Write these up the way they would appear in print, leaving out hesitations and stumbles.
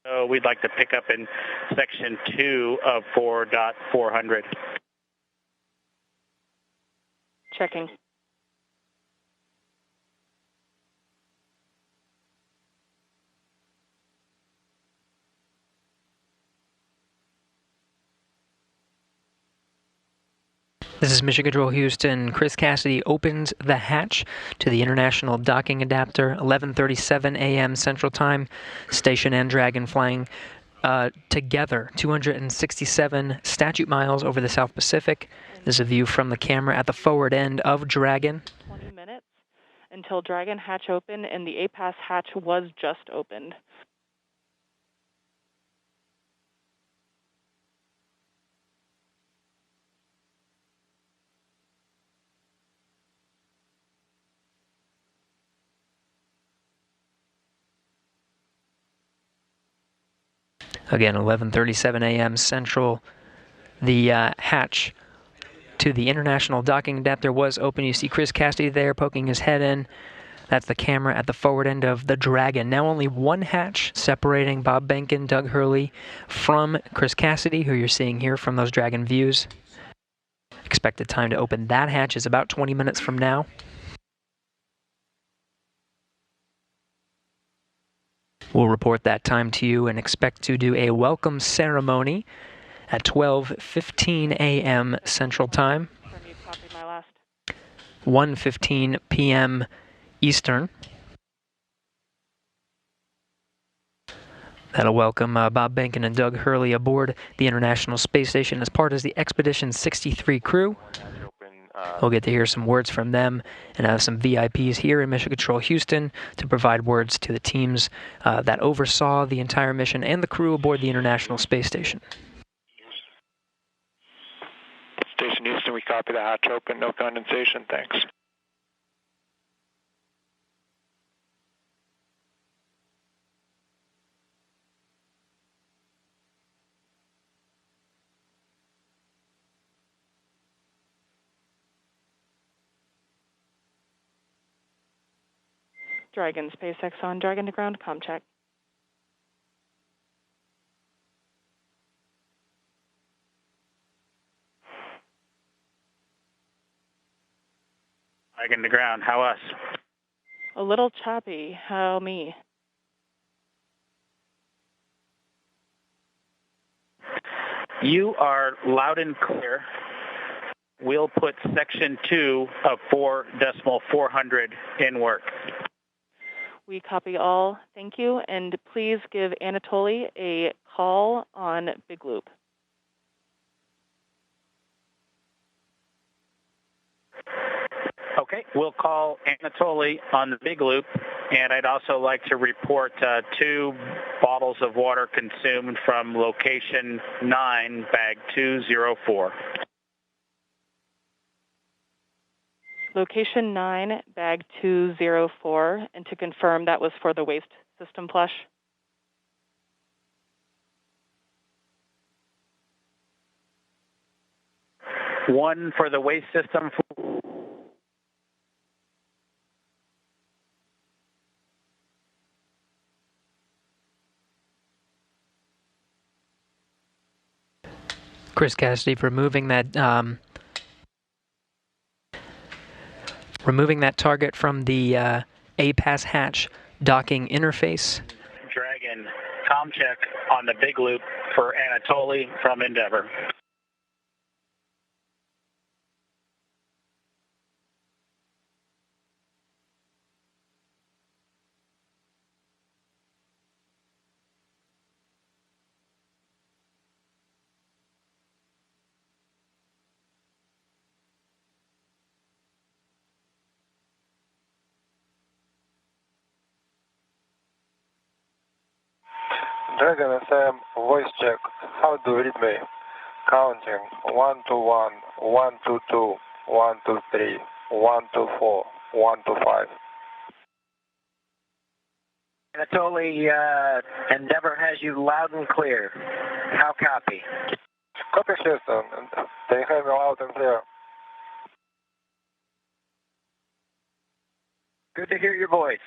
So we'd like to pick up in section 2 of 4.400. Checking. This is Mission Control Houston. Chris Cassidy opens the hatch to the International Docking Adapter, 11:37 a.m. Central Time. Station and Dragon flying together, 267 statute miles over the South Pacific. This is a view from the camera at the forward end of Dragon. 20 minutes until Dragon hatch open, and the APAS hatch was just opened. Again, 11:37 a.m. Central. The hatch to the International Docking Adapter was open. You see Chris Cassidy there poking his head in. That's the camera at the forward end of the Dragon. Now only one hatch separating Bob Behnken, Doug Hurley from Chris Cassidy, who you're seeing here from those Dragon views. Expected time to open that hatch is about 20 minutes from now. We'll report that time to you and expect to do a welcome ceremony at 12:15 a.m. Central Time, 1:15 p.m. Eastern. That'll welcome Bob Behnken and Doug Hurley aboard the International Space Station as part of the Expedition 63 crew. We'll get to hear some words from them and have some VIPs here in Mission Control Houston to provide words to the teams that oversaw the entire mission and the crew aboard the International Space Station. Station Houston, we copy the hatch open, no condensation, thanks. Dragon, SpaceX on Dragon to ground, comm check. Dragon to ground, how us? A little choppy, how me? You are loud and clear. We'll put section 2 of 4.400 in work. We copy all, thank you, and please give Anatoly a call on Big Loop. Okay, we'll call Anatoly on the Big Loop, and I'd also like to report 2 bottles of water consumed from location 9, bag 204. Location 9, bag 204, and to confirm that was for the waste system flush. One for the waste system. Chris Cassidy for removing that target from the APAS hatch docking interface. Dragon, comm check on the Big Loop for Anatoly from Endeavour. Dragon SM, voice check. How do you read me? Counting 121, 122, 123, 124, 125. Anatoly, Endeavour has you loud and clear. How copy? Copy Houston. They have you loud and clear. Good to hear your voice.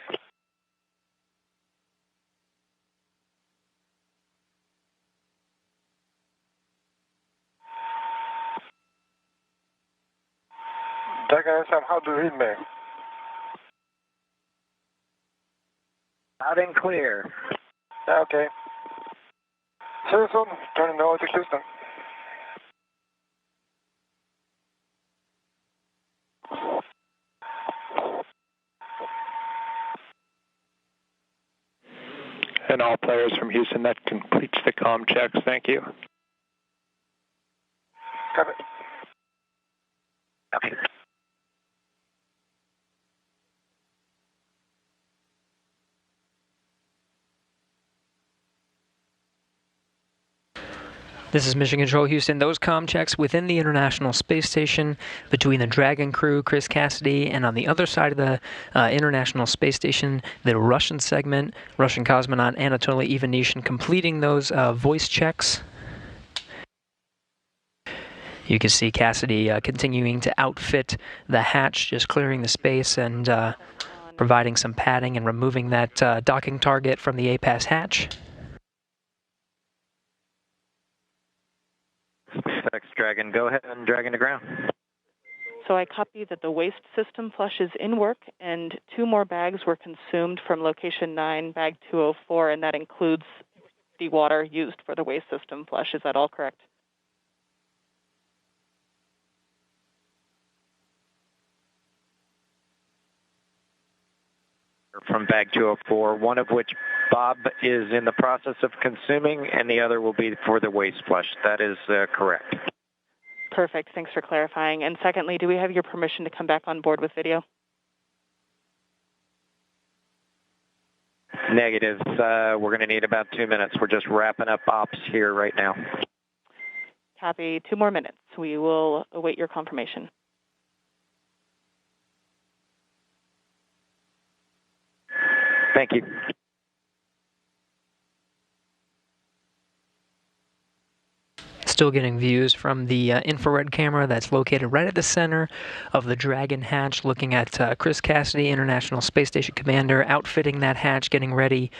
Dragon SM, how do you read me? Loud and clear. Okay. See you soon. Turning over to Houston. And all players from Houston, that completes the comm checks. Thank you. Copy. Okay. This is Mission Control Houston. Those comm checks within the International Space Station between the Dragon crew, Chris Cassidy, and on the other side of the International Space Station, the Russian segment, Russian cosmonaut Anatoly Ivanishin, completing those voice checks. You can see Cassidy continuing to outfit the hatch, just clearing the space and providing some padding and removing that docking target from the APAS hatch. SpaceX Dragon, go ahead and Dragon to ground. So I copy that the waste system flush is in work, and 2 more bags were consumed from location 9, bag 204, and that includes the water used for the waste system flush. Is that all correct? From bag 204, one of which Bob is in the process of consuming, and the other will be for the waste flush. That is correct. Perfect. Thanks for clarifying. And secondly, do we have your permission to come back on board with video? Negative. We're going to need about 2 minutes. We're just wrapping up ops here right now. Copy. 2 more minutes. We will await your confirmation. Thank you. Still getting views from the infrared camera that's located right at the center of the Dragon hatch, looking at Chris Cassidy, International Space Station Commander, outfitting that hatch, getting ready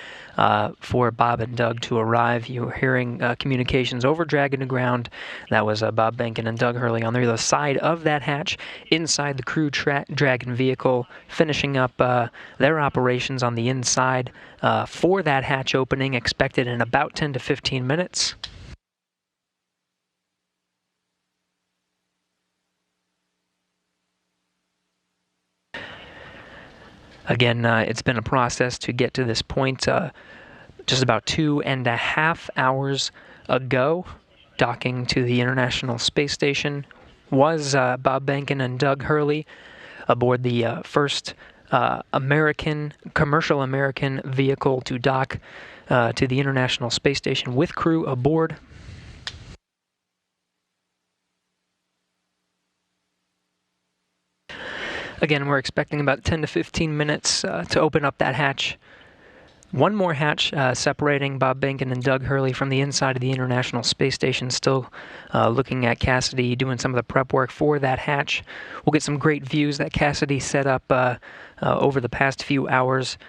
for Bob and Doug to arrive. You're hearing communications over Dragon to ground. That was Bob Behnken and Doug Hurley on the other side of that hatch, inside the Crew Dragon vehicle, finishing up their operations on the inside for that hatch opening, expected in about 10 to 15 minutes. Again, it's been a process to get to this point. Just about 2.5 hours ago, docking to the International Space Station was Bob Behnken and Doug Hurley aboard the first commercial American vehicle to dock to the International Space Station with crew aboard. Again, we're expecting about 10 to 15 minutes to open up that hatch. One more hatch separating Bob Behnken and Doug Hurley from the inside of the International Space Station. Still looking at Cassidy doing some of the prep work for that hatch. We'll get some great views that Cassidy set up over the past few hours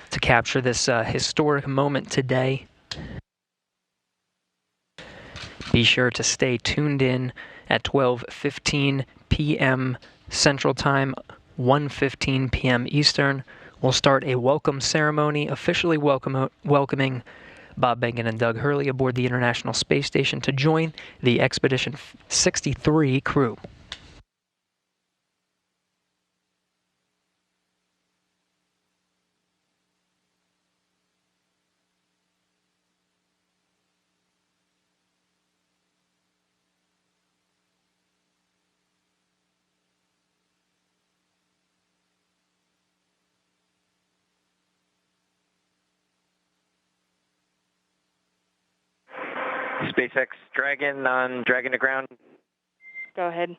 to capture this historic moment today. Be sure to stay tuned in at 12:15 p.m. Central Time, 1:15 p.m. Eastern. We'll start a welcome ceremony, officially welcoming Bob Behnken and Doug Hurley aboard the International Space Station to join the Expedition 63 crew. SpaceX Dragon on Dragon to ground. Go ahead.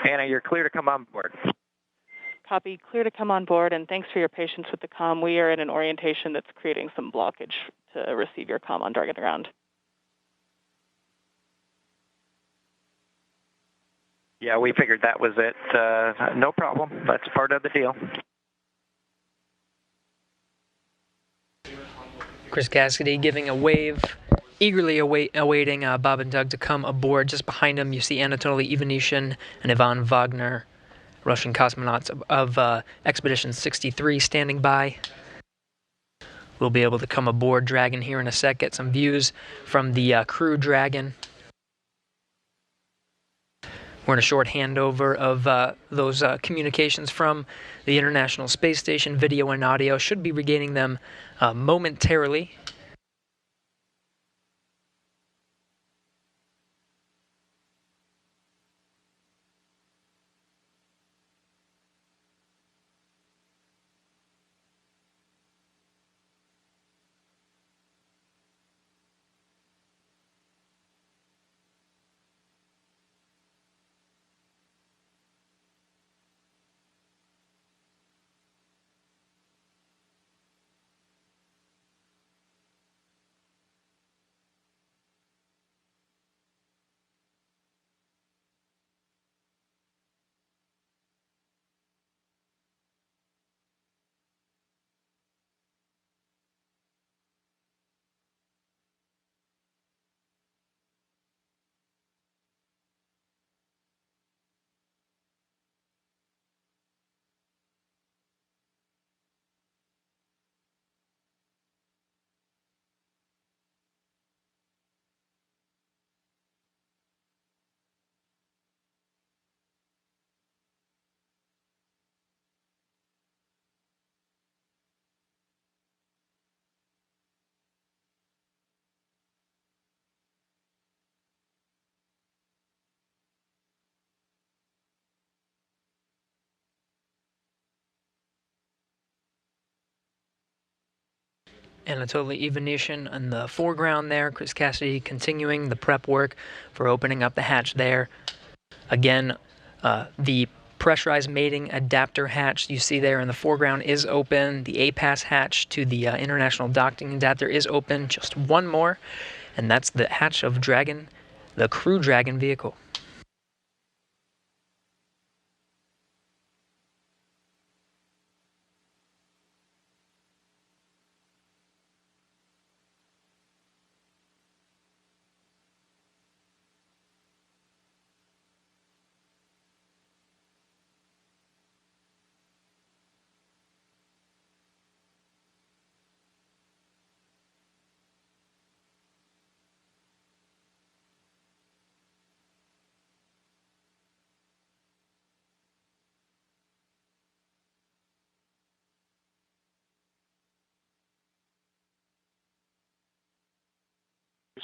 Anna, you're clear to come on board. Copy. Clear to come on board, and thanks for your patience with the comm. We are in an orientation that's creating some blockage to receive your comm on Dragon to ground. Yeah, we figured that was it. No problem. That's part of the deal. Chris Cassidy giving a wave, eagerly awaiting Bob and Doug to come aboard. Just behind him, you see Anatoly Ivanishin and Ivan Wagner, Russian cosmonauts of Expedition 63, standing by. We'll be able to come aboard Dragon here in a sec, get some views from the Crew Dragon. We're in a short handover of those communications from the International Space Station. Video and audio should be regaining them momentarily. Anatoly Ivanishin in the foreground there. Chris Cassidy continuing the prep work for opening up the hatch there. Again, the pressurized mating adapter hatch you see there in the foreground is open. The APAS hatch to the International Docking Adapter is open. Just one more, and that's the hatch of Dragon, the Crew Dragon vehicle.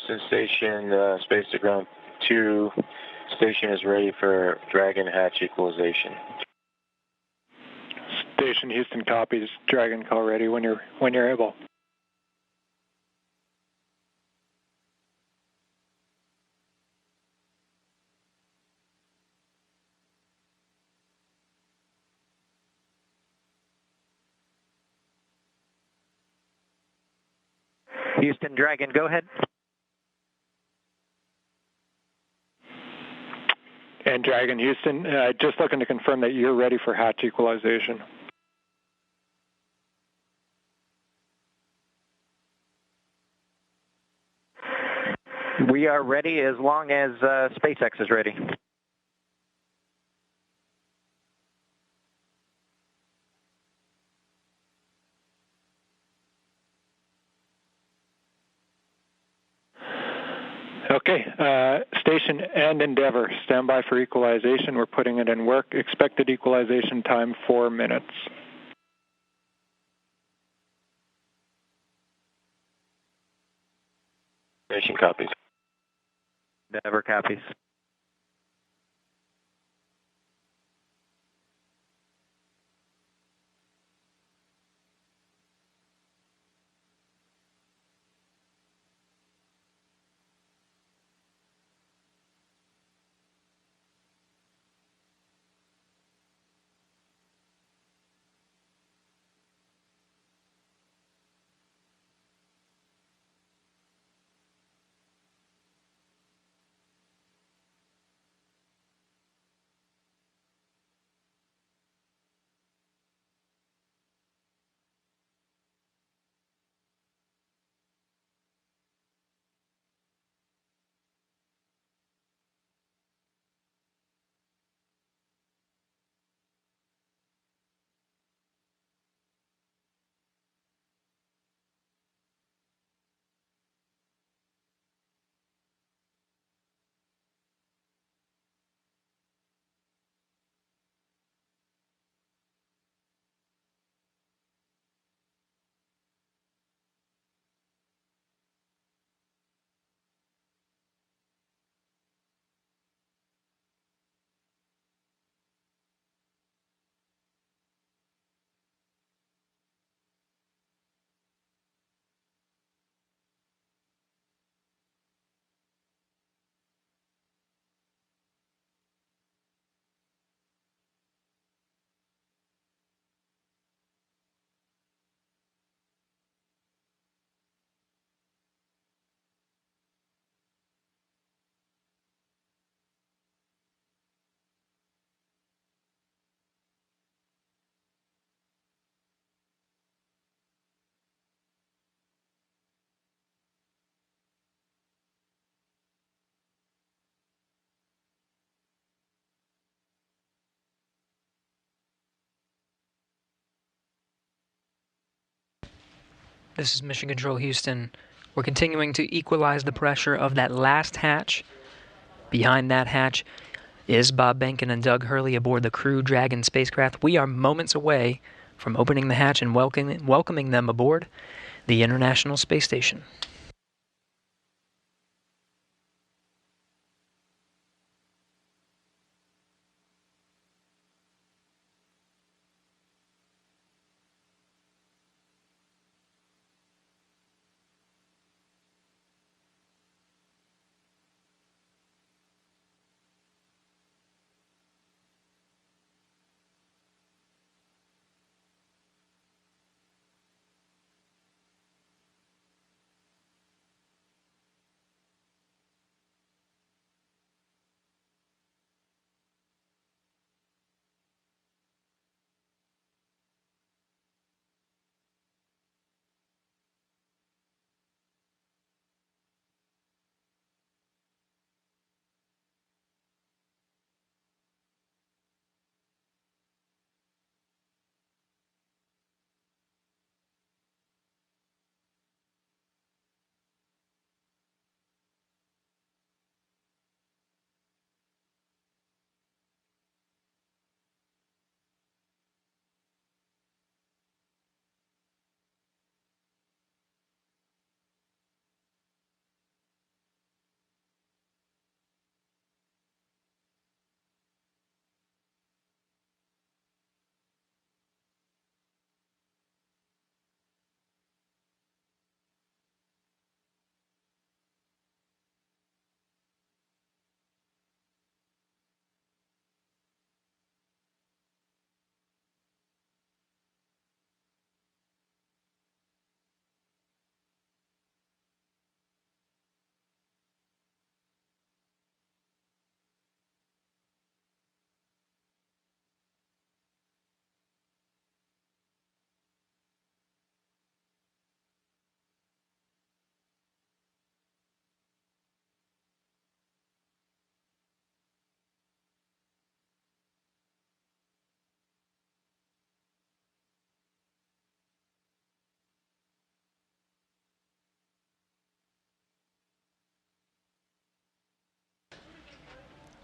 Houston Station, Space to Ground 2 station is ready for Dragon hatch equalization. Station Houston copies. Dragon call ready when you're able. Houston Dragon, go ahead. And Dragon Houston, just looking to confirm that you're ready for hatch equalization. We are ready as long as SpaceX is ready. Okay, Station and Endeavour, stand by for equalization. We're putting it in work. Expected equalization time 4 minutes. Station copies. Endeavour copies. This is Mission Control Houston. We're continuing to equalize the pressure of that last hatch. Behind that hatch is Bob Behnken and Doug Hurley aboard the Crew Dragon spacecraft. We are moments away from opening the hatch and welcoming them aboard the International Space Station.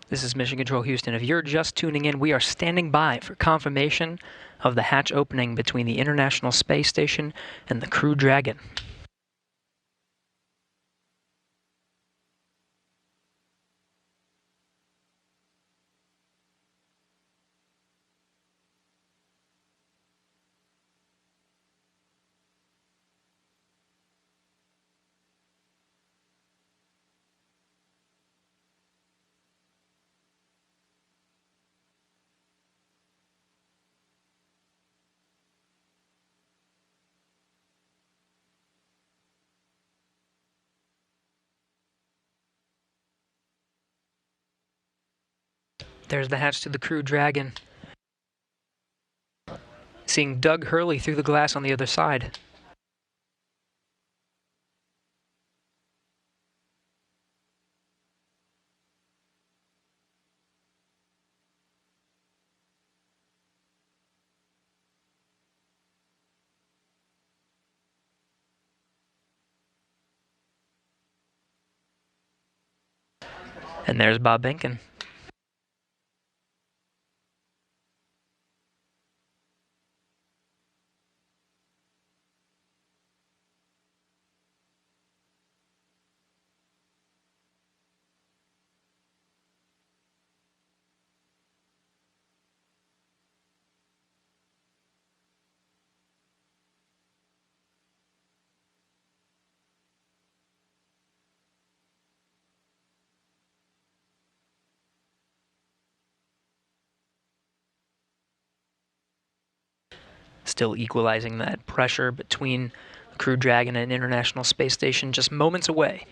This is Mission Control Houston. If you're just tuning in, we are standing by for confirmation of the hatch opening between the International Space Station and the Crew Dragon. There's the hatch to the Crew Dragon. Seeing Doug Hurley through the glass on the other side. And there's Bob Behnken. Still equalizing that pressure between the Crew Dragon and International Space Station, just moments away.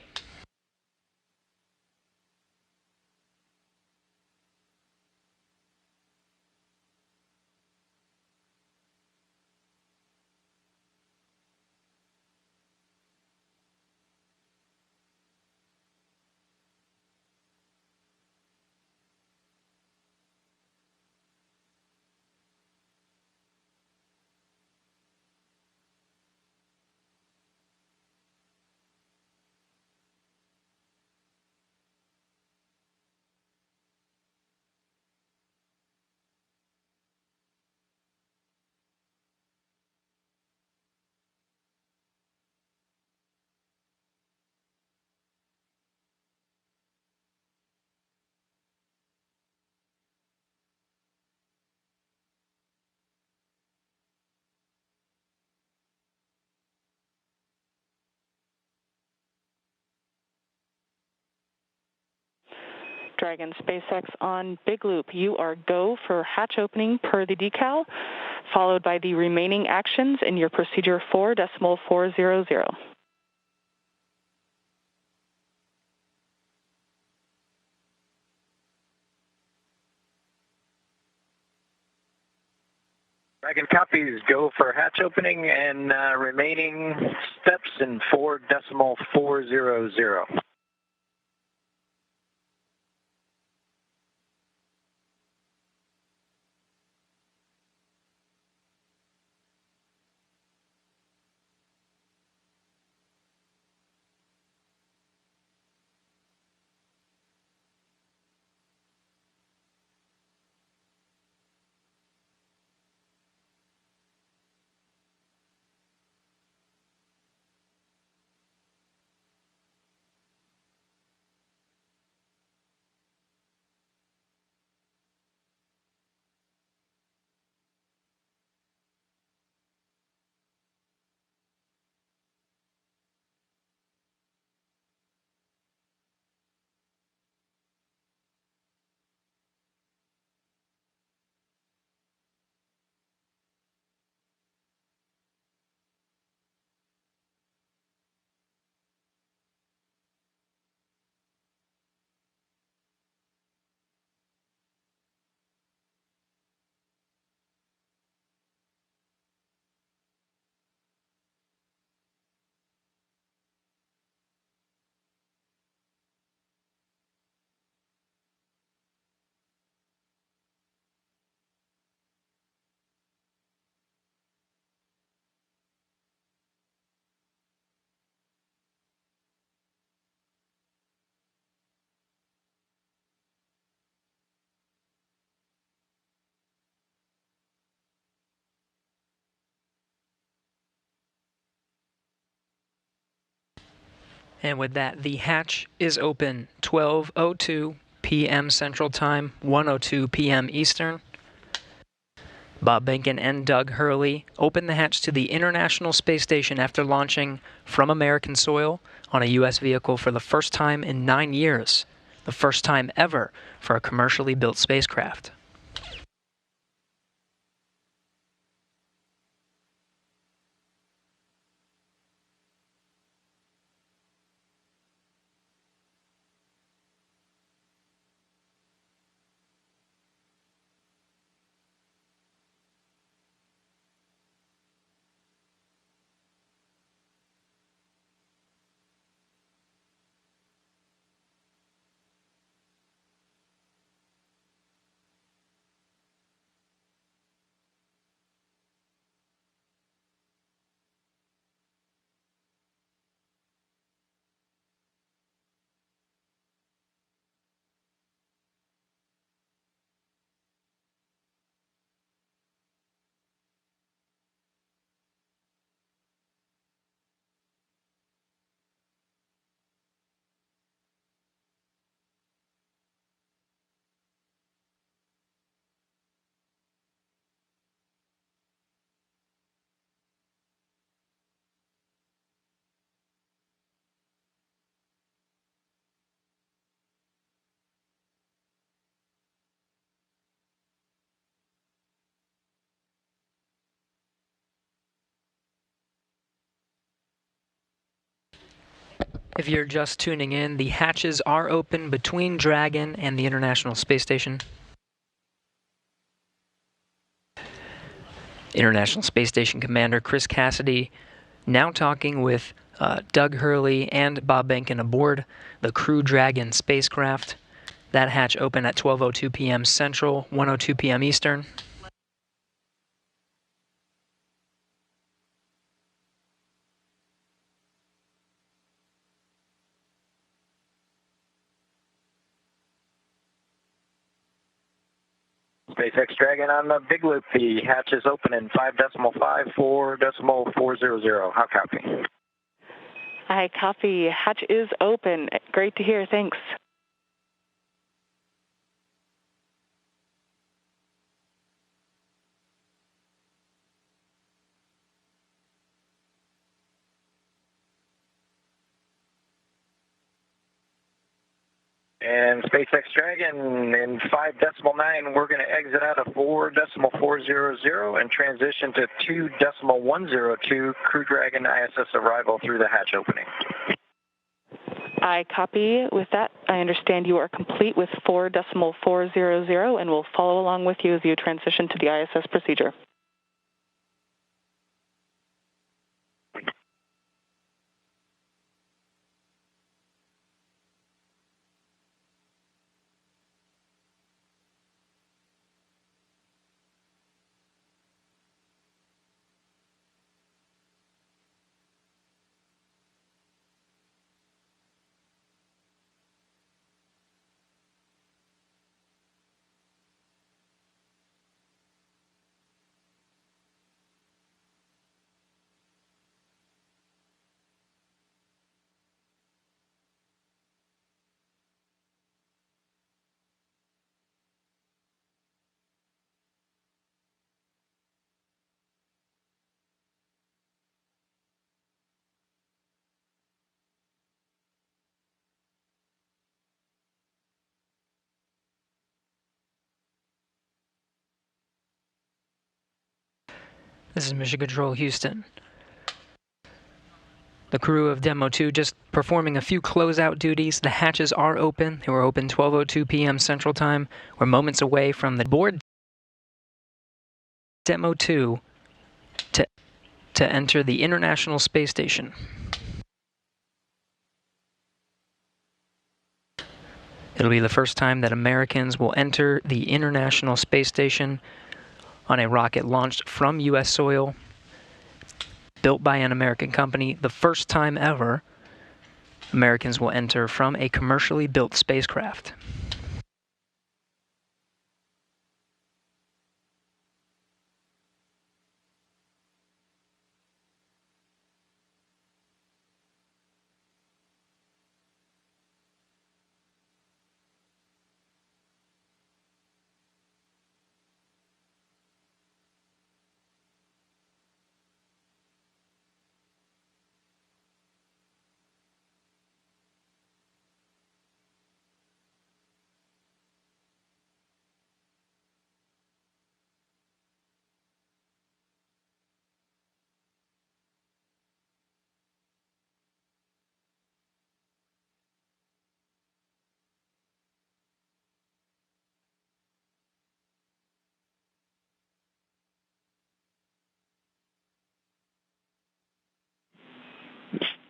Dragon, SpaceX on Big Loop. You are go for hatch opening per the decal, followed by the remaining actions in your procedure 4.400. Dragon copies, go for hatch opening and remaining steps in 4.400. And with that, the hatch is open 12:02 p.m. Central Time, 1:02 p.m. Eastern. Bob Behnken and Doug Hurley opened the hatch to the International Space Station after launching from American soil on a U.S. vehicle for the first time in 9 years, the first time ever for a commercially built spacecraft. If you're just tuning in, the hatches are open between Dragon and the International Space Station. International Space Station Commander Chris Cassidy now talking with Doug Hurley and Bob Behnken aboard the Crew Dragon spacecraft. That hatch opened at 12:02 p.m. Central, 1:02 p.m. Eastern. SpaceX Dragon on the Big Loop. The hatch is open in 5.5, 4.400. How copy? I copy. Hatch is open. Great to hear. Thanks. And SpaceX Dragon in 5.9, we're going to exit out of 4.400 and transition to 2.102 Crew Dragon ISS arrival through the hatch opening. I copy. With that, I understand you are complete with 4.400 and will follow along with you as you transition to the ISS procedure. This is Mission Control Houston. The crew of Demo-2 just performing a few closeout duties. The hatches are open. They were open 12:02 p.m. Central Time. We're moments away from the board Demo-2 to enter the International Space Station. It'll be the first time that Americans will enter the International Space Station on a rocket launched from U.S. soil, built by an American company. The first time ever Americans will enter from a commercially built spacecraft.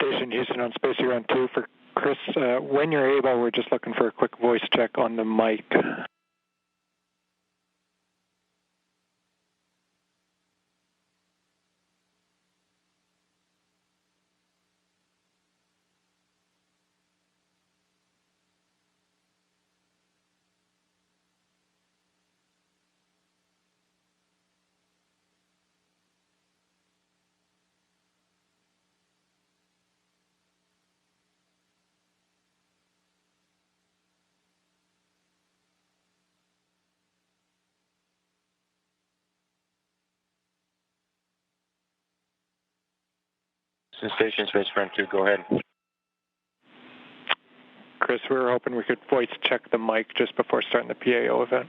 Station Houston on Space Run 2 for Chris. When you're able, we're just looking for a quick voice check on the mic. Station Space Run 2, go ahead. Chris, we were hoping we could voice check the mic just before starting the PAO event.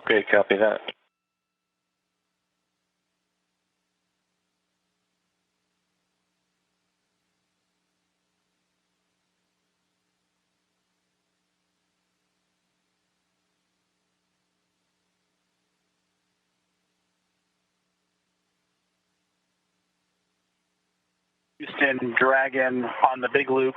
Okay, copy that. Houston Dragon on the big loop,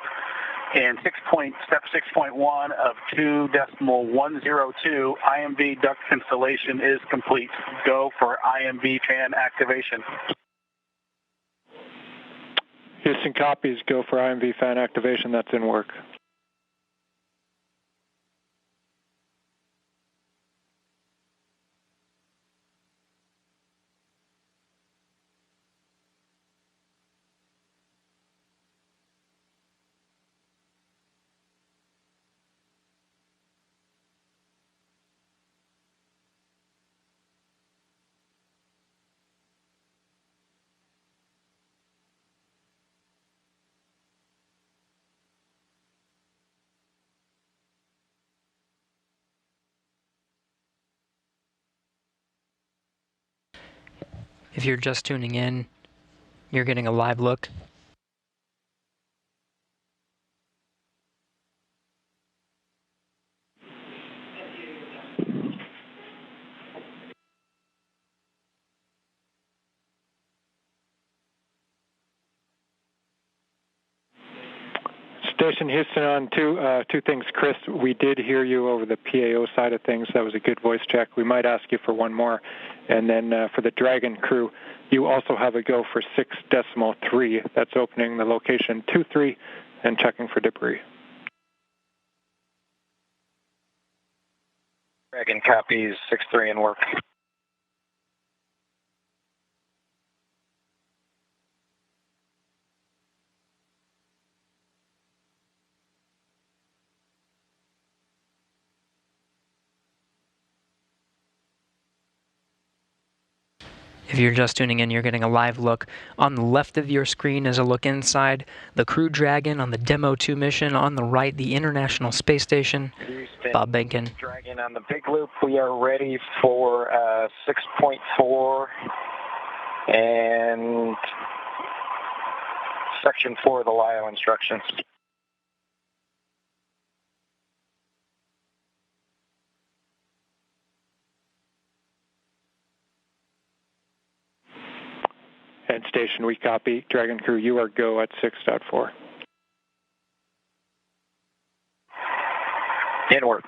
and step 6.1 of 2.102 IMV duct installation is complete. Go for IMV fan activation. Houston copies, go for IMV fan activation, that's in work. If you're just tuning in, you're getting a live look. Station Houston on two things. Chris, we did hear you over the PAO side of things. That was a good voice check. We might ask you for one more. And then for the Dragon crew, you also have a go for 6.3. That's opening the location 23 and checking for debris. Dragon copies 6-3 in work. If you're just tuning in, you're getting a live look. On the left of your screen is a look inside the Crew Dragon on the Demo-2 mission. On the right, the International Space Station. Houston, Bob Benkin. Dragon on the big loop. We are ready for 6.4 and section 4 of the LIO instructions. And station, we copy. Dragon crew, you are go at 6.4. In work.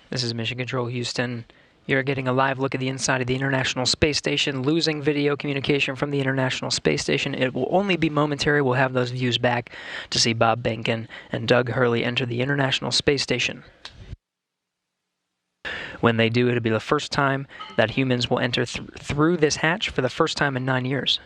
This is Mission Control Houston. You're getting a live look at the inside of the International Space Station, losing video communication from the International Space Station. It will only be momentary. We'll have those views back to see Bob Benkin and Doug Hurley enter the International Space Station. When they do, it'll be the first time that humans will enter through this hatch for the first time in 9 years.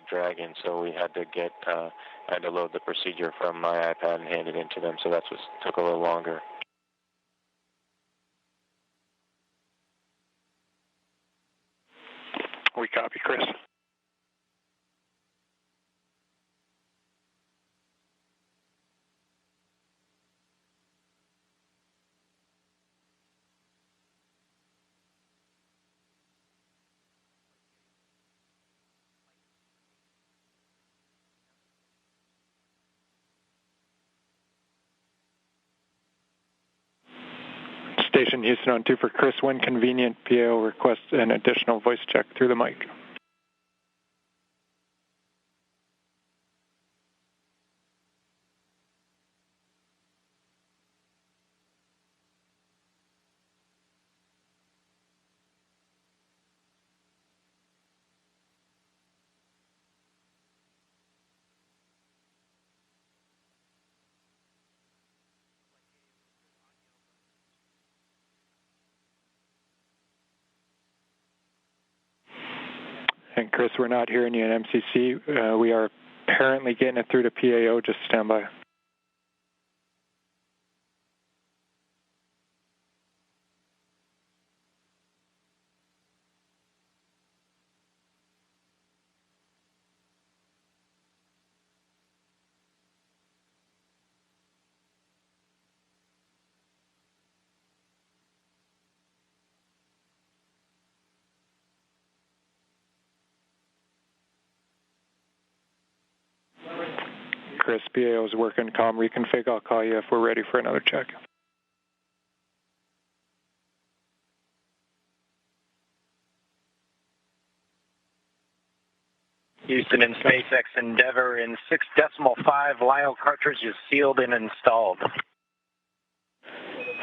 Dragon, so we had to I had to load the procedure from my iPad and hand it in to them, so that's what took a little longer. We copy, Chris. Station Houston on 2 for Chris. When convenient, PAO requests an additional voice check through the mic. And Chris, we're not hearing you in MCC. We are apparently getting it through to PAO. Just stand by. Chris, PAO is working comm reconfig. I'll call you if we're ready for another check. Houston and SpaceX Endeavour in 6.5 LIO cartridges sealed and installed.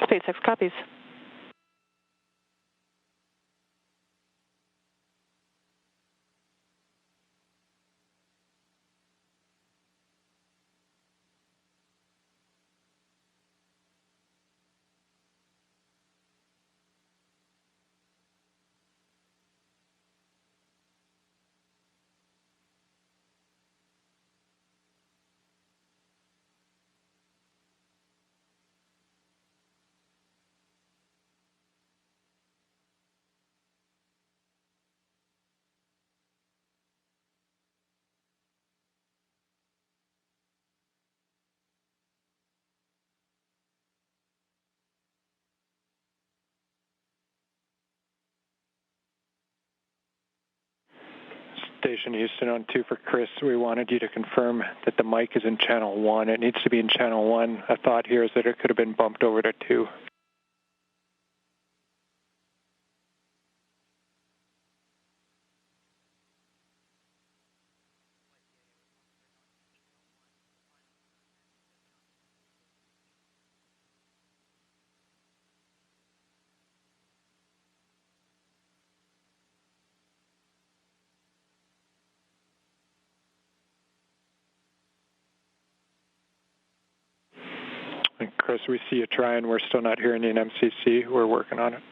SpaceX copies. Station Houston on 2 for Chris. We wanted you to confirm that the mic is in channel 1. It needs to be in channel 1. A thought here is that it could have been bumped over to 2. And Chris, we see you trying. We're still not hearing you in MCC. We're working on it.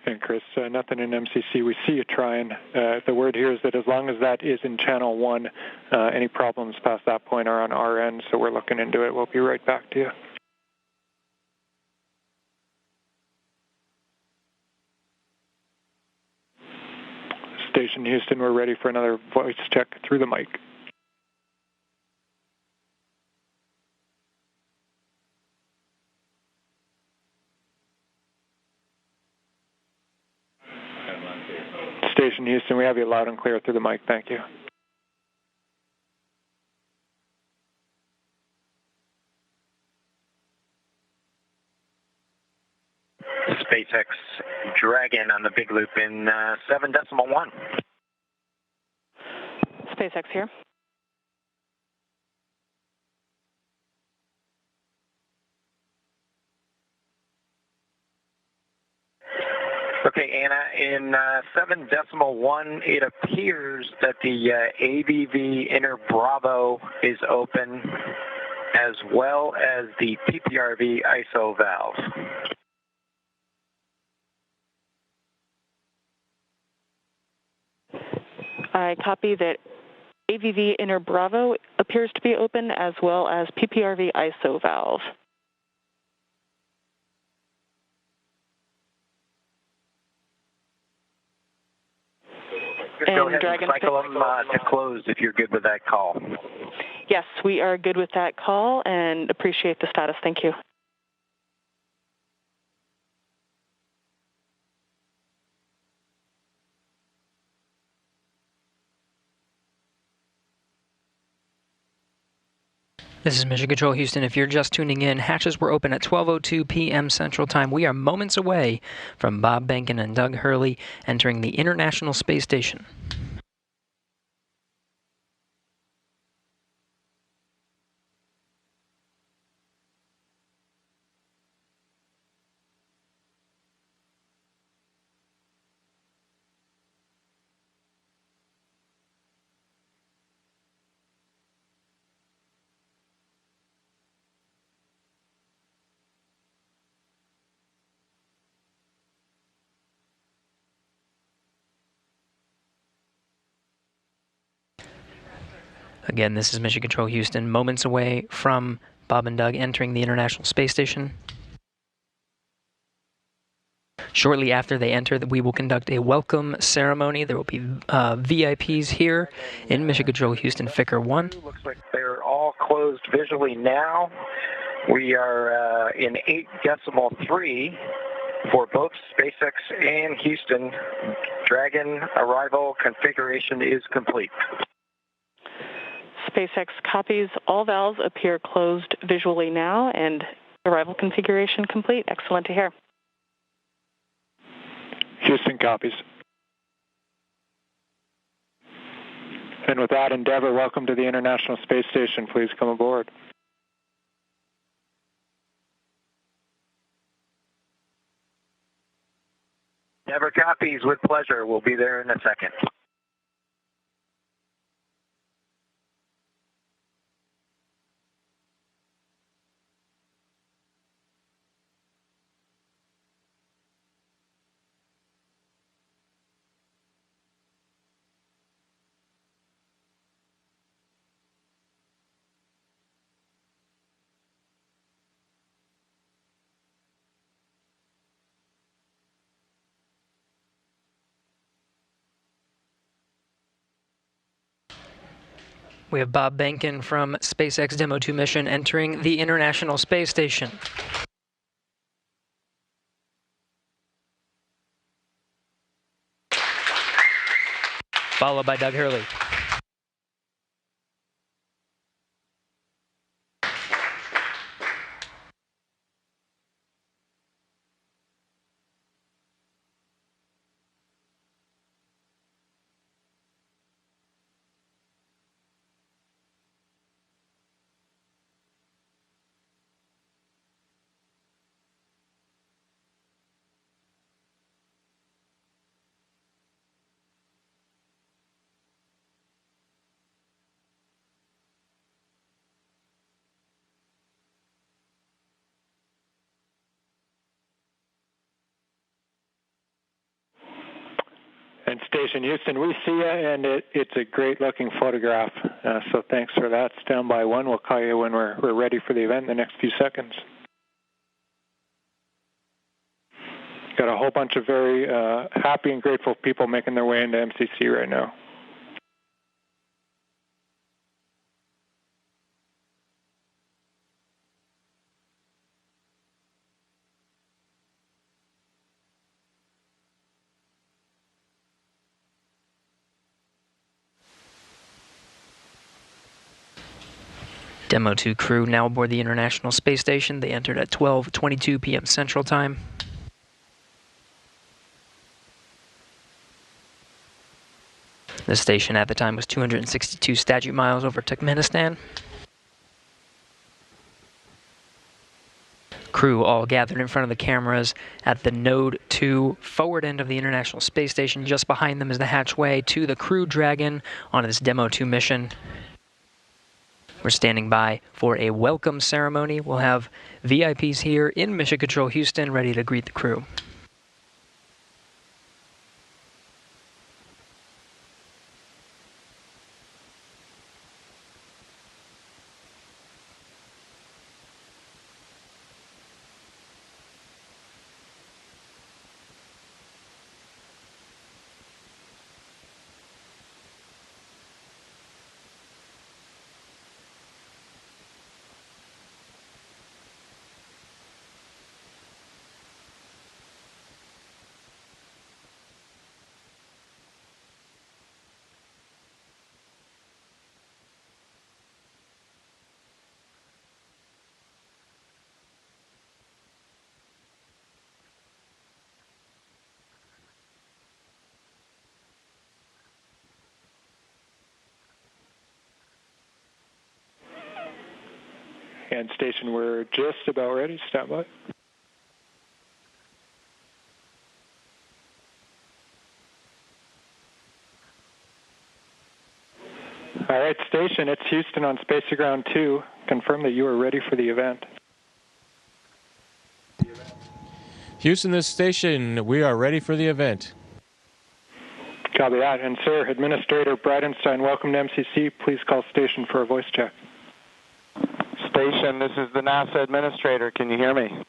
And Chris, nothing in MCC. We see you trying. The word here is that as long as that is in channel 1, any problems past that point are on our end, so we're looking into it. We'll be right back to you. Station Houston, we're ready for another voice check through the mic. Station Houston, we have you loud and clear through the mic. Thank you. SpaceX Dragon on the big loop in 7.1. SpaceX here. Okay, Anna, in 7.1, it appears that the AVV inner Bravo is open, as well as the PPRV ISO valve. I copy that AVV inner Bravo appears to be open, as well as PPRV ISO valve. Go ahead and cycle them to close if you're good with that call. Yes, we are good with that call and appreciate the status. Thank you. This is Mission Control Houston. If you're just tuning in, hatches were open at 12:02 p.m. Central Time. We are moments away from Bob Behnken and Doug Hurley entering the International Space Station. Again, this is Mission Control Houston, moments away from Bob and Doug entering the International Space Station. Shortly after they enter, we will conduct a welcome ceremony. There will be VIPs here in Mission Control Houston, Ficker 1. Looks like they're all closed visually now. We are in 8.3 for both SpaceX and Houston. Dragon arrival configuration is complete. SpaceX copies. All valves appear closed visually now, and arrival configuration complete. Excellent to hear. Houston copies. And with that, Endeavour, welcome to the International Space Station. Please come aboard. Endeavour copies with pleasure. We'll be there in a second. We have Bob Behnken from SpaceX Demo-2 mission entering the International Space Station. Followed by Doug Hurley. And Station Houston, we see you, and it's a great-looking photograph. So thanks for that. Stand by one. We'll call you when we're ready for the event in the next few seconds. Got a whole bunch of very happy and grateful people making their way into MCC right now. Demo-2 crew now aboard the International Space Station. They entered at 12:22 p.m. Central Time. The station at the time was 262 statute miles over Turkmenistan. Crew all gathered in front of the cameras at the Node 2 forward end of the International Space Station. Just behind them is the hatchway to the Crew Dragon on this Demo-2 mission. We're standing by for a welcome ceremony. We'll have VIPs here in Mission Control Houston ready to greet the crew. And station, we're just about ready. Stand by. All right, station, it's Houston on Space to Ground 2. Confirm that you are ready for the event. Houston, this station, we are ready for the event. Copy that. And, sir, Administrator Bridenstine, welcome to MCC. Please call station for a voice check. Station, this is the NASA Administrator. Can you hear me?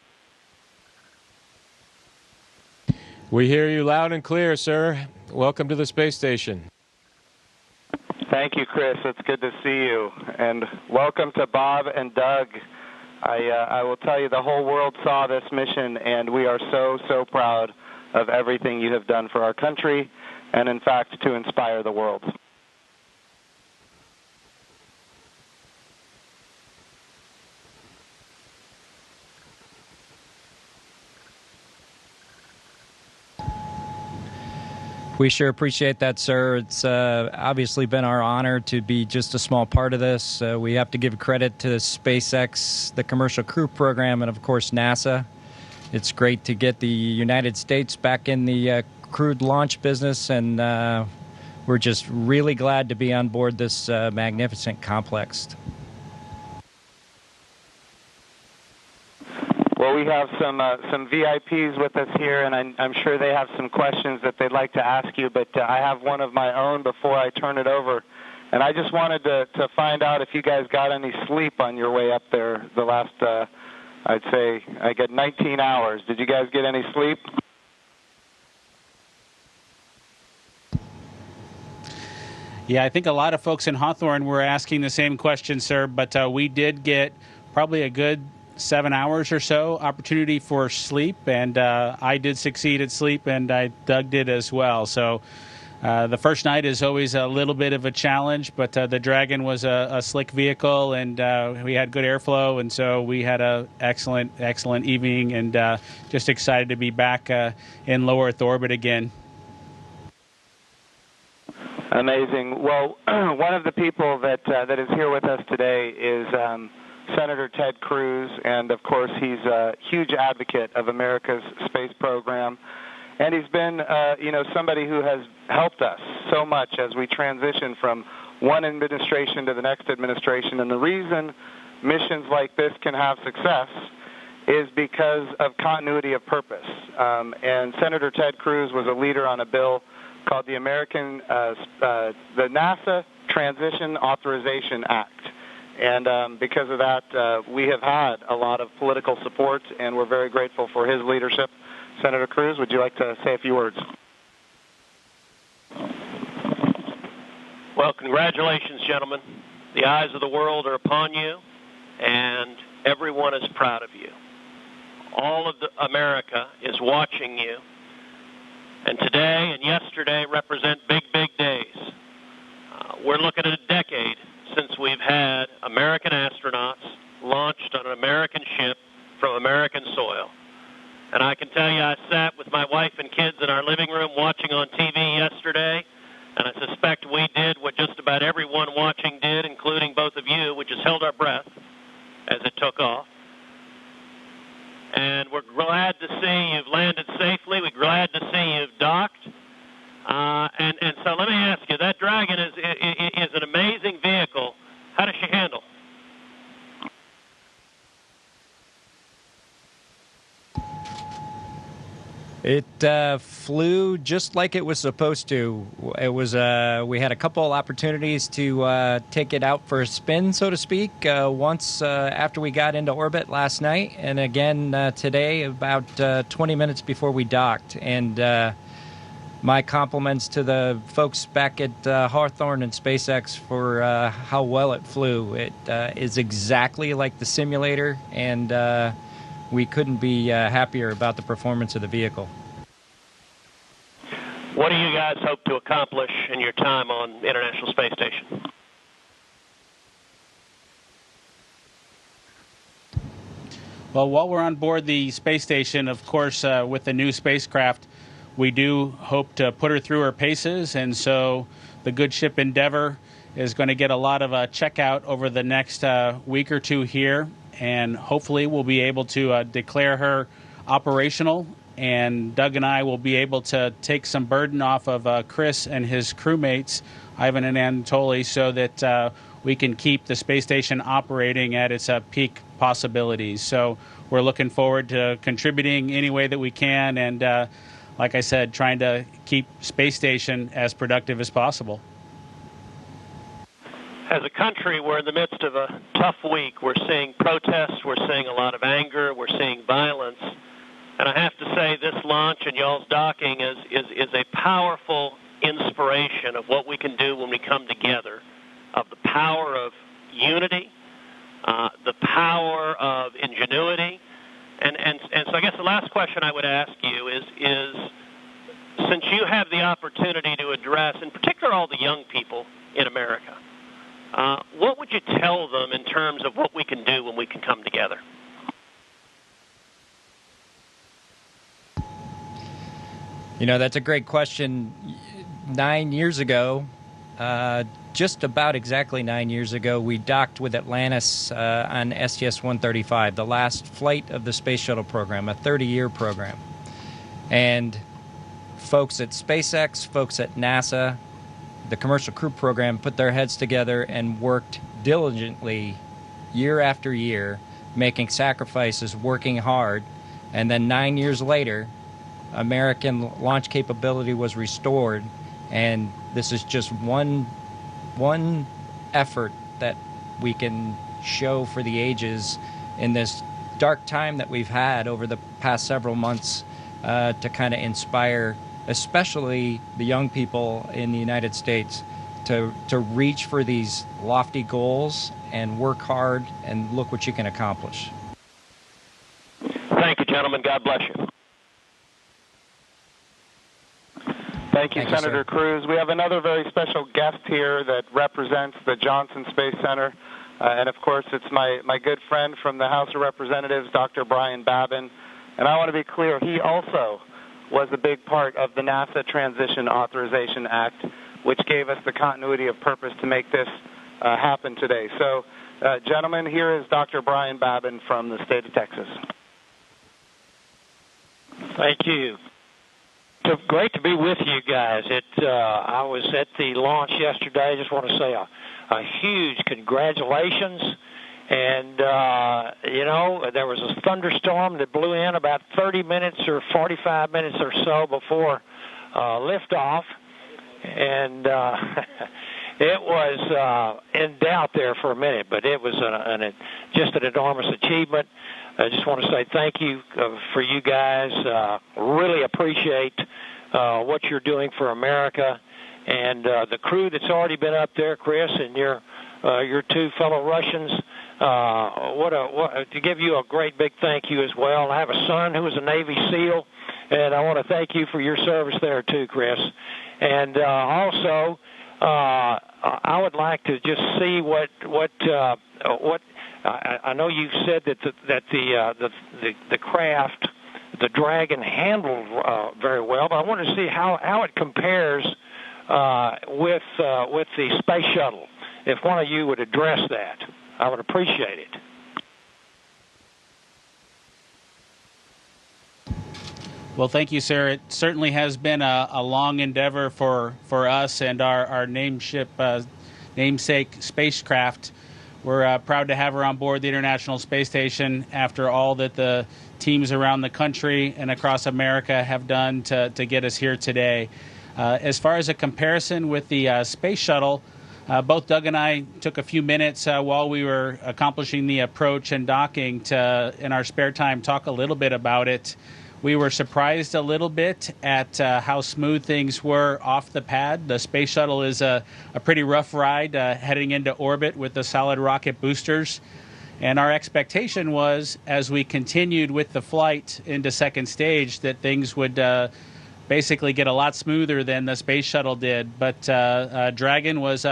We hear you loud and clear, sir. Welcome to the space station. Thank you, Chris. It's good to see you. And welcome to Bob and Doug. I will tell you, the whole world saw this mission, and we are so proud of everything you have done for our country and, in fact, to inspire the world. We sure appreciate that, sir. It's obviously been our honor to be just a small part of this. We have to give credit to SpaceX, the Commercial Crew Program, and, of course, NASA. It's great to get the United States back in the crewed launch business, and we're just really glad to be on board this magnificent complex. Well, we have some VIPs with us here, and I'm sure they have some questions that they'd like to ask you, but I have one of my own before I turn it over. And I just wanted to find out if you guys got any sleep on your way up there the last, I'd say, I get 19 hours. Did you guys get any sleep? Yeah, I think a lot of folks in Hawthorne were asking the same question, sir, but we did get probably a good 7 hours or so opportunity for sleep, and I did succeed at sleep, and Doug did as well. So the first night is always a little bit of a challenge, but the Dragon was a slick vehicle, and we had good airflow, and so we had an excellent evening, and just excited to be back in low Earth orbit again. Amazing. Well, one of the people that is here with us today is Senator Ted Cruz, and of course he's a huge advocate of America's space program, and he's been somebody who has helped us so much as we transition from one administration to the next administration. And the reason missions like this can have success is because of continuity of purpose. And Senator Ted Cruz was a leader on a bill called the NASA Transition Authorization Act. And because of that, we have had a lot of political support, and we're very grateful for his leadership. Senator Cruz, would you like to say a few words? Well, congratulations, gentlemen. The eyes of the world are upon you, and everyone is proud of you. All of America is watching you, and today and yesterday represent big days. We're looking at a decade since we've had American astronauts launched on an American ship from American soil. And I can tell you, I sat with my wife and kids in our living room watching on TV yesterday, and I suspect we did what just about everyone watching did, including both of you, which is held our breath as it took off. And we're glad to see you've landed safely. We're glad to see you've docked. And so let me ask you, that Dragon is an amazing vehicle. How does she handle? It flew just like it was supposed to. It was we had a couple opportunities to take it out for a spin, so to speak, once after we got into orbit last night, and again today about 20 minutes before we docked. And my compliments to the folks back at Hawthorne and SpaceX for how well it flew. It is exactly like the simulator, and we couldn't be happier about the performance of the vehicle. What do you guys hope to accomplish in your time on the International Space Station? Well, while we're on board the space station, of course, with the new spacecraft, we do hope to put her through her paces, and so the good ship Endeavour is going to get a lot of checkout over the next week or two here. and hopefully we'll be able to declare her operational, and Doug and I will be able to take some burden off of Chris and his crewmates, Ivan and Anatoly, so that we can keep the space station operating at its peak possibilities. So we're looking forward to contributing any way that we can, and like I said, trying to keep space station as productive as possible. As a country, we're in the midst of a tough week. We're seeing protests, we're seeing a lot of anger, we're seeing violence. And I have to say, this launch and y'all's docking is a powerful inspiration of what we can do when we come together, of the power of unity, the power of ingenuity. And so I guess the last question I would ask you is since you have the opportunity to address, in particular, all the young people in America, what would you tell them in terms of what we can do when we can come together? You know, that's a great question. 9 years ago, just about exactly 9 years ago, we docked with Atlantis on STS-135, the last flight of the Space Shuttle program, a 30-year program. And folks at SpaceX, folks at NASA, the Commercial Crew Program put their heads together and worked diligently year after year, making sacrifices, working hard. And then 9 years later, American launch capability was restored, and this is just one effort that we can show for the ages in this dark time that we've had over the past several months to kind of inspire especially the young people in the United States to reach for these lofty goals and work hard and look what you can accomplish. Thank you, gentlemen. God bless you. Thank you, Senator Cruz. We have another very special guest here that represents the Johnson Space Center. And, of course, it's my good friend from the House of Representatives, Dr. Brian Babin. And I want to be clear, he also was a big part of the NASA Transition Authorization Act, which gave us the continuity of purpose to make this happen today. So, gentlemen, here is Dr. Brian Babin from the state of Texas. Thank you. It's great to be with you guys. I was at the launch yesterday. I just want to say a huge congratulations. And, you know, there was a thunderstorm that blew in about 30 minutes or 45 minutes or so before liftoff. And it was in doubt there for a minute, but it was just an enormous achievement. I just want to say thank you for you guys. Really appreciate what you're doing for America. And the crew that's already been up there, Chris, and your two fellow Russians, to give you a great big thank you as well. I have a son who is a Navy SEAL, and I want to thank you for your service there too, Chris. And also, I would like to just see what I know you said that the craft, the Dragon, handled very well, but I want to see how it compares with the space shuttle. If one of you would address that, I would appreciate it. Well, thank you, sir. It certainly has been a long endeavor for us and our namesake spacecraft. We're proud to have her on board the International Space Station after all that the teams around the country and across America have done to get us here today. As far as a comparison with the space shuttle, both Doug and I took a few minutes while we were accomplishing the approach and docking to, in our spare time, talk a little bit about it. We were surprised a little bit at how smooth things were off the pad. The space shuttle is a pretty rough ride heading into orbit with the solid rocket boosters. And our expectation was, as we continued with the flight into second stage, that things would basically get a lot smoother than the space shuttle did. But Dragon was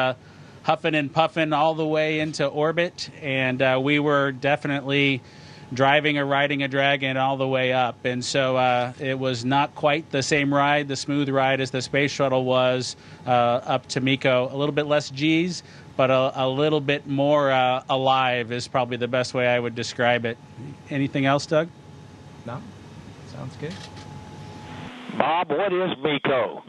huffing and puffing all the way into orbit, and we were definitely driving or riding a Dragon all the way up. And so it was not quite the same ride, the smooth ride as the space shuttle was up to MECO. A little bit less G's, but a little bit more alive is probably the best way I would describe it. Anything else, Doug? No. Sounds good. Bob, what is MECO?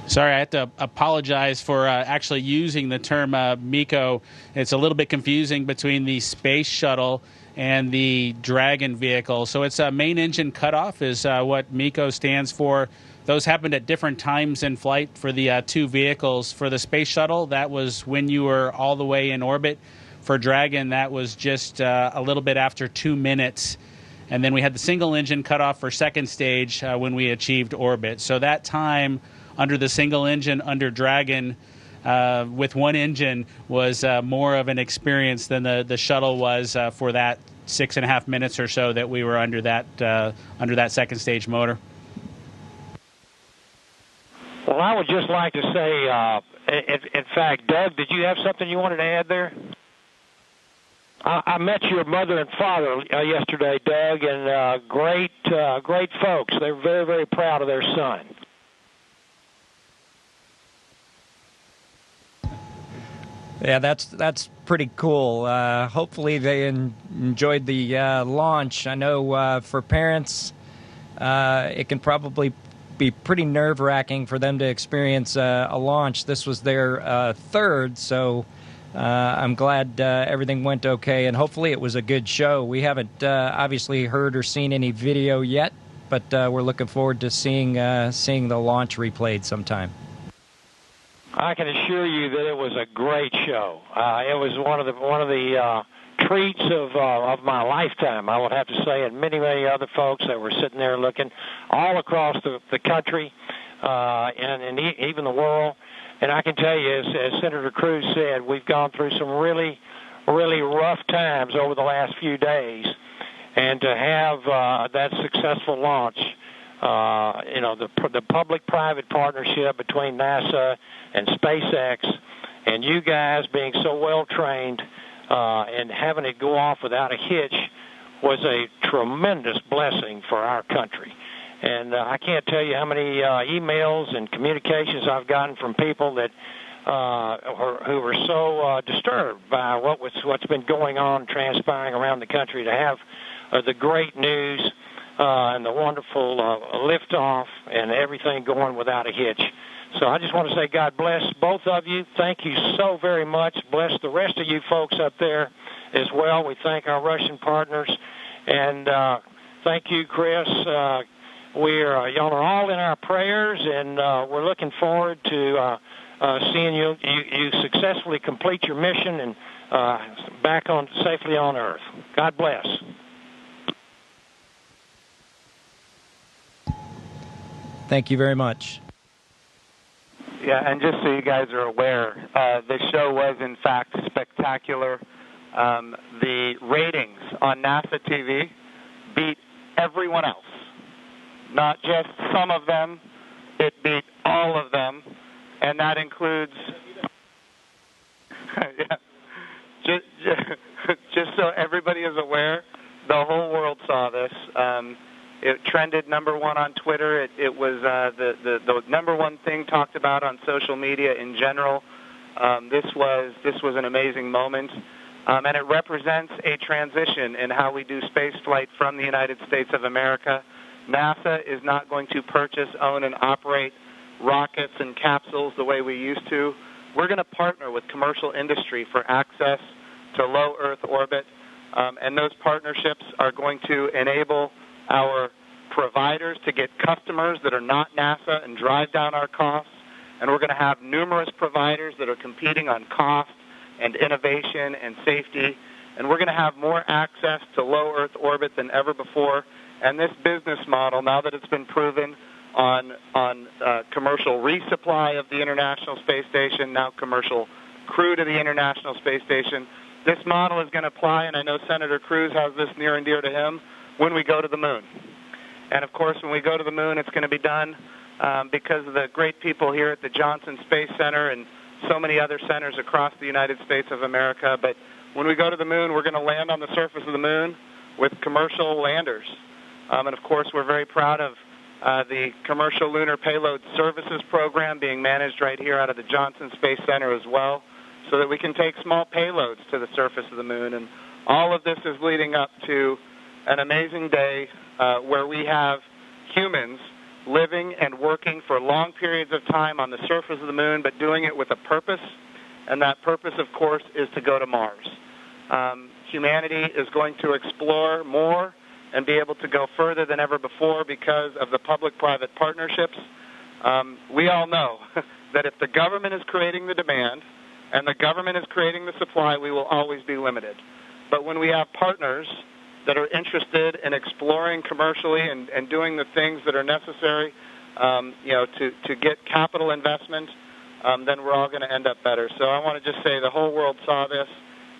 Sorry, I have to apologize for actually using the term MECO. It's a little bit confusing between the space shuttle and the Dragon vehicle. So it's a main engine cutoff is what MECO stands for. Those happened at different times in flight for the two vehicles. For the space shuttle, that was when you were all the way in orbit. For Dragon, that was just a little bit after 2 minutes. And then we had the single engine cutoff for second stage when we achieved orbit. So that time under the single engine under Dragon with one engine was more of an experience than the shuttle was for that 6.5 minutes or so that we were under that second stage motor. Well, I would just like to say, in fact, Doug, did you have something you wanted to add there? I met your mother and father yesterday, Doug, and great folks. They're very, very proud of their son. Yeah, that's pretty cool. Hopefully they enjoyed the launch. I know for parents, it can probably be pretty nerve-wracking for them to experience a launch. This was their third, so I'm glad everything went okay, and hopefully it was a good show. We haven't obviously heard or seen any video yet, but we're looking forward to seeing the launch replayed sometime. I can assure you that it was a great show. It was one of the treats of my lifetime, I would have to say, and many other folks that were sitting there looking all across the country and even the world. And I can tell you, as Senator Cruz said, we've gone through some really, really rough times over the last few days, and to have that successful launch, the public-private partnership between NASA and SpaceX, and you guys being so well-trained and having it go off without a hitch was a tremendous blessing for our country. And I can't tell you how many emails and communications I've gotten from people that who were so disturbed by what's been going on, transpiring around the country, to have the great news and the wonderful liftoff and everything going without a hitch. So I just want to say God bless both of you. Thank you so very much. Bless the rest of you folks up there as well. We thank our Russian partners. And thank you, Chris. Y'all are all in our prayers, and we're looking forward to seeing you successfully complete your mission and back safely on Earth. God bless. Thank you very much. Yeah, and just so you guys are aware, the show was in fact spectacular. The ratings on NASA TV beat everyone else. Not just some of them, it beat all of them, and that includes, just so everybody is aware, the whole world saw this. It trended #1 on Twitter. It was the #1 thing talked about on social media in general. This was an amazing moment, and it represents a transition in how we do space flight from the United States of America. NASA is not going to purchase, own, and operate rockets and capsules the way we used to. We're going to partner with commercial industry for access to low Earth orbit, and those partnerships are going to enable our providers to get customers that are not NASA and drive down our costs. And we're going to have numerous providers that are competing on cost and innovation and safety. And we're going to have more access to low Earth orbit than ever before. And this business model, now that it's been proven on commercial resupply of the International Space Station, now commercial crew to the International Space Station, this model is going to apply, and I know Senator Cruz has this near and dear to him, when we go to the moon. And, of course, when we go to the moon, it's going to be done because of the great people here at the Johnson Space Center and so many other centers across the United States of America. But when we go to the moon, we're going to land on the surface of the moon with commercial landers. And, of course, we're very proud of the Commercial Lunar Payload Services Program being managed right here out of the Johnson Space Center as well, so that we can take small payloads to the surface of the moon. And all of this is leading up to an amazing day where we have humans living and working for long periods of time on the surface of the moon, but doing it with a purpose. And that purpose, of course, is to go to Mars. Humanity is going to explore more and be able to go further than ever before because of the public-private partnerships. We all know that if the government is creating the demand and the government is creating the supply, we will always be limited. But when we have partners that are interested in exploring commercially and doing the things that are necessary, to get capital investment, then we're all going to end up better. So I want to just say the whole world saw this.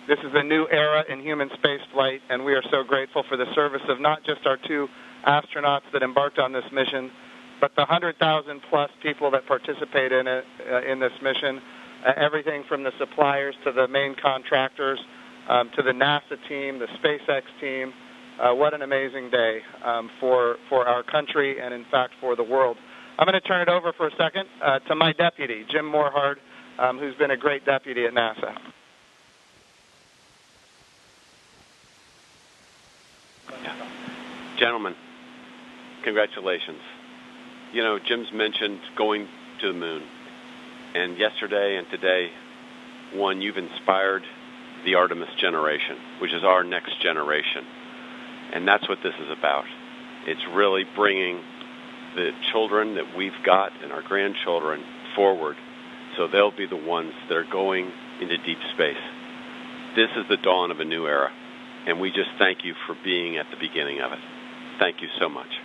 This is a new era in human space flight, and we are so grateful for the service of not just our 2 astronauts that embarked on this mission, but the 100,000-plus people that participate in it, in this mission, everything from the suppliers to the main contractors, to the NASA team, the SpaceX team. What an amazing day for our country and, in fact, for the world. I'm going to turn it over for a second to my deputy, Jim Morhard, who's been a great deputy at NASA. Gentlemen, congratulations. You know, Jim's mentioned going to the moon. And yesterday and today, one, you've inspired the Artemis generation, which is our next generation. And that's what this is about. It's really bringing the children that we've got and our grandchildren forward so they'll be the ones that are going into deep space. This is the dawn of a new era, and we just thank you for being at the beginning of it. Thank you so much.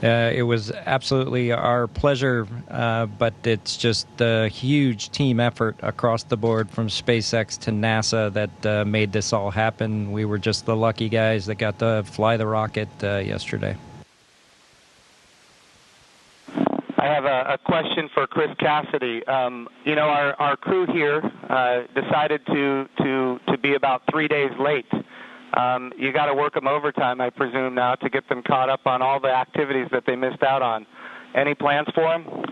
It was absolutely our pleasure, but it's just a huge team effort across the board from SpaceX to NASA that made this all happen. We were just the lucky guys that got to fly the rocket yesterday. I have a question for Chris Cassidy. Our crew here decided to be about 3 days late. You got to work them overtime, I presume, now to get them caught up on all the activities that they missed out on. Any plans for them?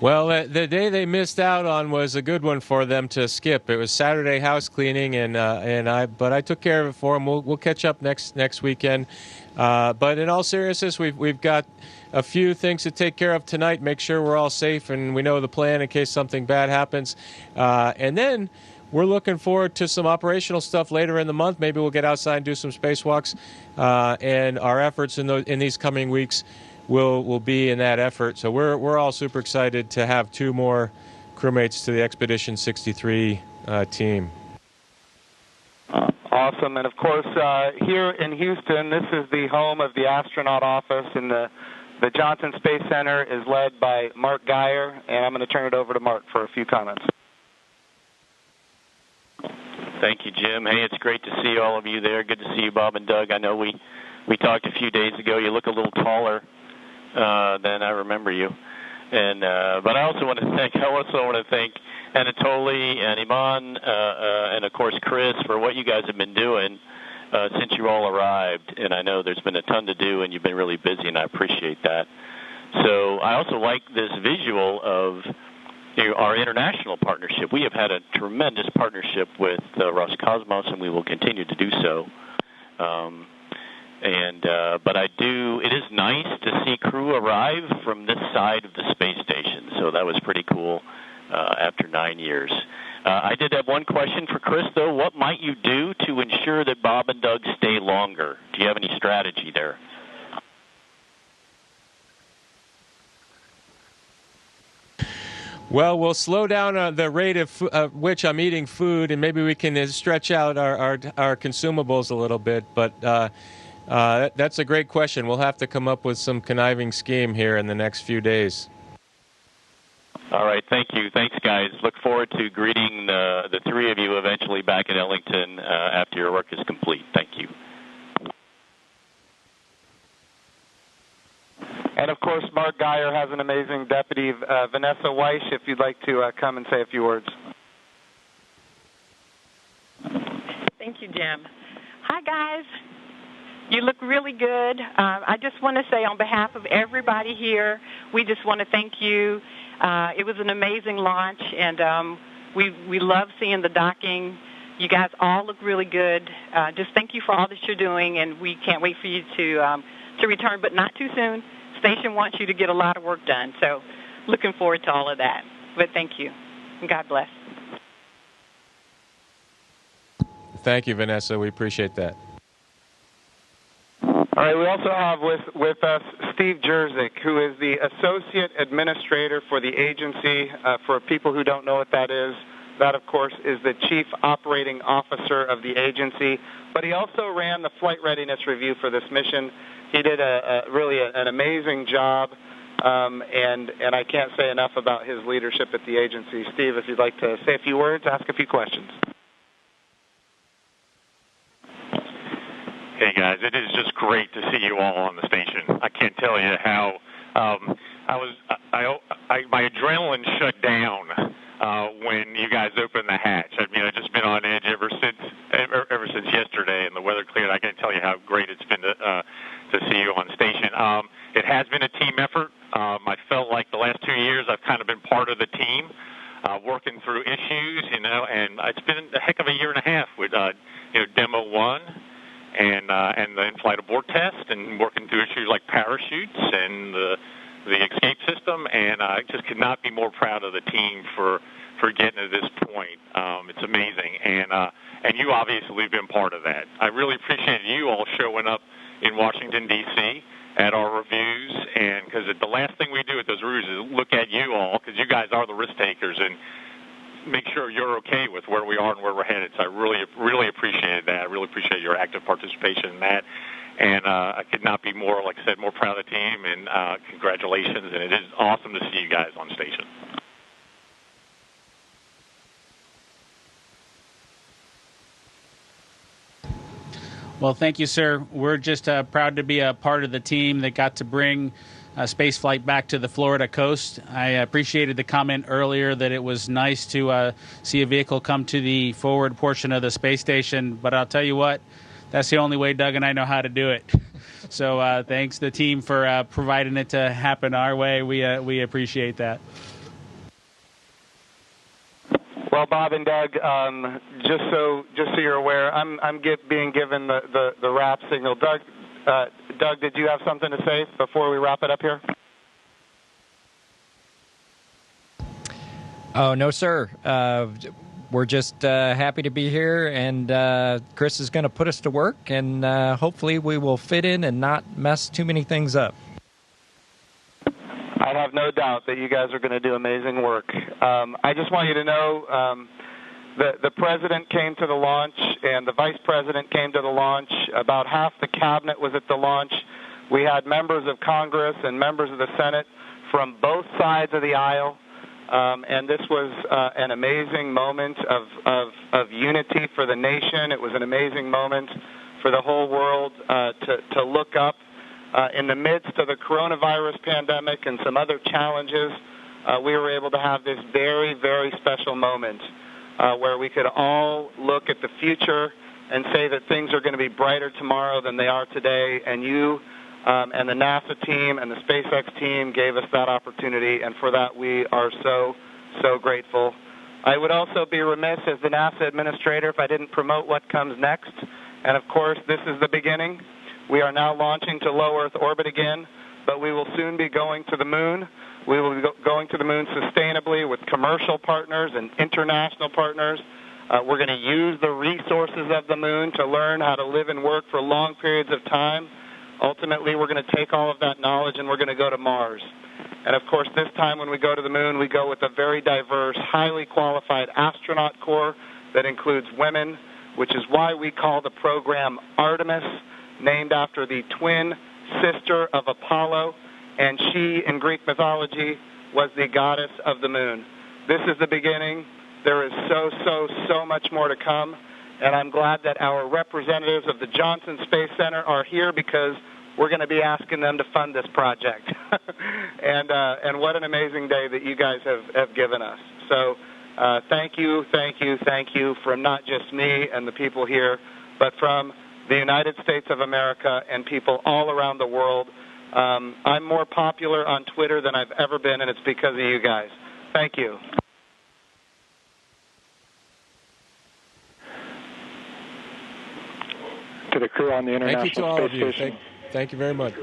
Well, the day they missed out on was a good one for them to skip. It was Saturday house cleaning, but I took care of it for them. We'll catch up next weekend. But in all seriousness, we've got a few things to take care of tonight. Make sure we're all safe and we know the plan in case something bad happens. And then we're looking forward to some operational stuff later in the month. Maybe we'll get outside and do some spacewalks. And our efforts in these coming weeks will be in that effort. So we're all super excited to have 2 more crewmates to the Expedition 63 team. Awesome. And, of course, here in Houston, this is the home of the astronaut office, and the Johnson Space Center is led by Mark Geyer, and I'm going to turn it over to Mark for a few comments. Thank you, Jim. Hey, it's great to see all of you there. Good to see you, Bob and Doug. I know we talked a few days ago. You look a little taller than I remember you. And but I also want to thank Anatoly and Iman and, of course, Chris for what you guys have been doing since you all arrived. And I know there's been a ton to do, and you've been really busy, and I appreciate that. So I also like this visual of our international partnership. We have had a tremendous partnership with Roscosmos, and we will continue to do so. But it is nice to see crew arrive from this side of the space station. So that was pretty cool after 9 years. I did have one question for Chris, though. What might you do to ensure that Bob and Doug stay longer? Do you have any strategy there? Well, we'll slow down the rate of which I'm eating food, and maybe we can stretch out our consumables a little bit. But that's a great question. We'll have to come up with some conniving scheme here in the next few days. All right, thank you. Thanks, guys. Look forward to greeting the 3 of you eventually back in Ellington after your work is complete. Thank you. And, of course, Mark Geyer has an amazing deputy, Vanessa Weiss, if you'd like to come and say a few words. Thank you, Jim. Hi, guys. You look really good. I just want to say on behalf of everybody here, we just want to thank you. It was an amazing launch, and we love seeing the docking. You guys all look really good. Just thank you for all that you're doing, and we can't wait for you to return, but not too soon. Station wants you to get a lot of work done, so looking forward to all of that. But thank you, and God bless. Thank you, Vanessa. We appreciate that. All right, we also have with us Steve Jerzik, who is the Associate Administrator for the agency. For people who don't know what that is, that, of course, is the Chief Operating Officer of the agency. But he also ran the flight readiness review for this mission. He did really an amazing job, and I can't say enough about his leadership at the agency. Steve, if you'd like to say a few words, ask a few questions. Hey guys, it is just great to see you all on the station. I can't tell you how my adrenaline shut down when you guys opened the hatch. I mean, I've just been on edge ever since yesterday, and the weather cleared. I can't tell you how great it's been to see you on station. It has been a team effort. I felt like the last 2 years I've kind of been part of the team, working through issues, and it's been a heck of a year and a half with Demo-2 and the in-flight abort test, and working through issues like parachutes and the escape system, and I just could not be more proud of the team for getting to this point. It's amazing, and you obviously have been part of that. I really appreciate you all showing up in Washington, D.C. at our reviews, and because the last thing we do at those reviews is look at you all, because you guys are the risk takers, and make sure you're okay with where we are and where we're headed. So I really appreciate that. I really appreciate your active participation in that. And I could not be more, like I said, more proud of the team, and congratulations. And it is awesome to see you guys on station. Well, thank you, sir. We're just proud to be a part of the team that got to bring space flight back to the Florida coast. I appreciated the comment earlier that it was nice to see a vehicle come to the forward portion of the space station, but I'll tell you what, that's the only way Doug and I know how to do it. So thanks to the team for providing it to happen our way. We appreciate that. Well, Bob and Doug, just so you're aware, I'm being given the wrap signal. Doug, did you have something to say before we wrap it up here? Oh, no, sir. We're just happy to be here, and Chris is going to put us to work, and hopefully we will fit in and not mess too many things up. I have no doubt that you guys are going to do amazing work. I just want you to know the president came to the launch, and the vice president came to the launch. About half the cabinet was at the launch. We had members of Congress and members of the Senate from both sides of the aisle, and this was an amazing moment of unity for the nation. It was an amazing moment for the whole world to look up. In the midst of the coronavirus pandemic and some other challenges, we were able to have this very, very special moment where we could all look at the future and say that things are going to be brighter tomorrow than they are today. And you and the NASA team and the SpaceX team gave us that opportunity, and for that we are so, so grateful. I would also be remiss as the NASA administrator if I didn't promote what comes next. And, of course, this is the beginning. We are now launching to low Earth orbit again, but we will soon be going to the moon. We will be going to the moon sustainably with commercial partners and international partners. We're going to use the resources of the moon to learn how to live and work for long periods of time. Ultimately, we're going to take all of that knowledge and we're going to go to Mars. And, of course, this time when we go to the moon, we go with a very diverse, highly qualified astronaut corps that includes women, which is why we call the program Artemis, named after the twin sister of Apollo, and she, in Greek mythology, was the goddess of the moon. This is the beginning. There is so much more to come, and I'm glad that our representatives of the Johnson Space Center are here because we're going to be asking them to fund this project. And what an amazing day that you guys have given us. So thank you from not just me and the people here, but from the United States of America and people all around the world. I'm more popular on Twitter than I've ever been, and it's because of you guys. Thank you. To the crew on the International Thank you to all Space of you. Station. Thank you very much.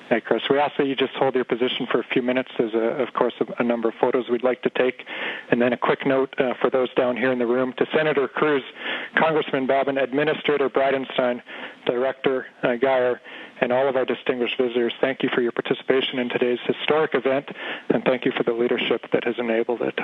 Hey, Chris, we ask that you just hold your position for a few minutes. There's, of course, a number of photos we'd like to take. And then a quick note for those down here in the room. To Senator Cruz, Congressman Babin, Administrator Bridenstine, Director Geyer, and all of our distinguished visitors, thank you for your participation in today's historic event, and thank you for the leadership that has enabled it.